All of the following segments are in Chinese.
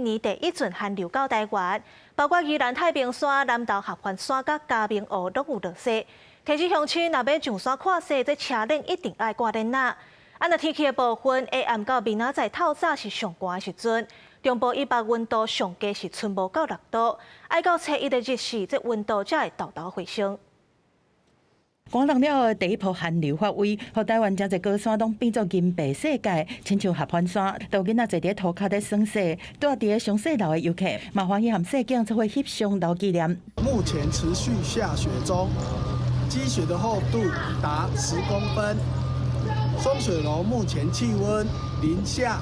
今年第一阵寒流到台湾，包括宜兰太平山、南投合欢山、甲嘉明湖都有落雪。其实乡亲若要上山看雪，这车辆一定爱挂链仔。若天气的部分，下暗到明仔载透早是上寒的时阵，中部以北温度上低是剩无到6度，爱到初一的日时，这温度才会豆豆回升。寒冷了后，第一波寒流发威，互台湾真侪高山拢变作银白世界，亲像合欢山，都有囡仔坐伫涂骹在耍雪，住伫个上细楼的游客，嘛欢喜含雪景做伙翕相留纪念。目前持续下雪中，积雪的厚度达10公分，松雪楼目前气温零下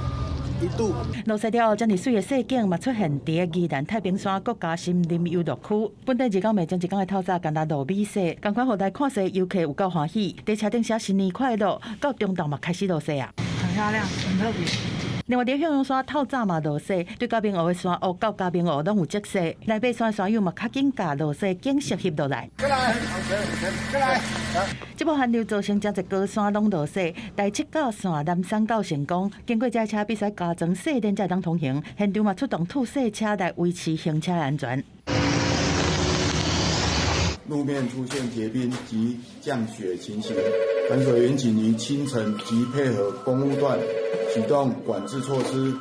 1度。落雪了后，遮尔水的雪景嘛出现伫个宜兰太平山国家森林游乐区。本地日刚暝将一天的透早，干那落美雪，赶快互来看雪游客有够欢喜，伫车顶写新年快乐，到中昼嘛开始落雪啊。很漂亮，很特别。另外，伫向阳山透早嘛落雪，对嘉明湖的山屋到嘉明湖拢有积雪，来爬山的山友嘛较紧甲落雪景色翕落来。过来，过来。这波寒流造成真侪高山拢落雪，台七到线、南山到成功，经过这车必须加装雪链才当通行，现场嘛出动吐雪车来维持行车安全。路面出现结冰及降雪情形，淡水员警于清晨即配合公务段启动管制措施，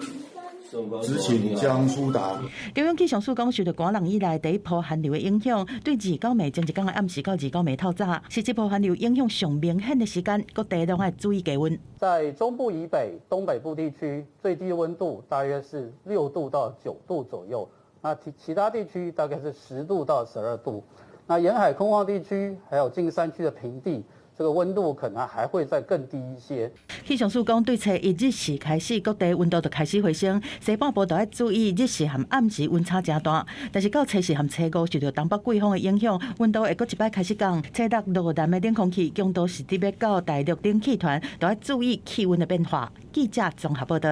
执勤将疏达。中央气象署讲，受到寒冷以来第一波寒流的影响，对2到暝前一天的暗时到2到暝透早，是这波寒流影响上明显的时间，各地拢要注意低温。在中部以北、东北部地区，最低温度大约是6度到9度左右，那其他地区大概是10度到12度。那沿海空旷地区还有近山区的平地，这个温度可能还会再更低一些。气象署讲，对初一日时开始，各地温度就开始回升，西半部都要注意日时和暗时温差真大。但是到初四和初五受到东北季风的影响，温度会搁一摆开始降。初六落南的冷空气强度是特别到大陆冷气团，都要注意气温的变化。记者综合报道。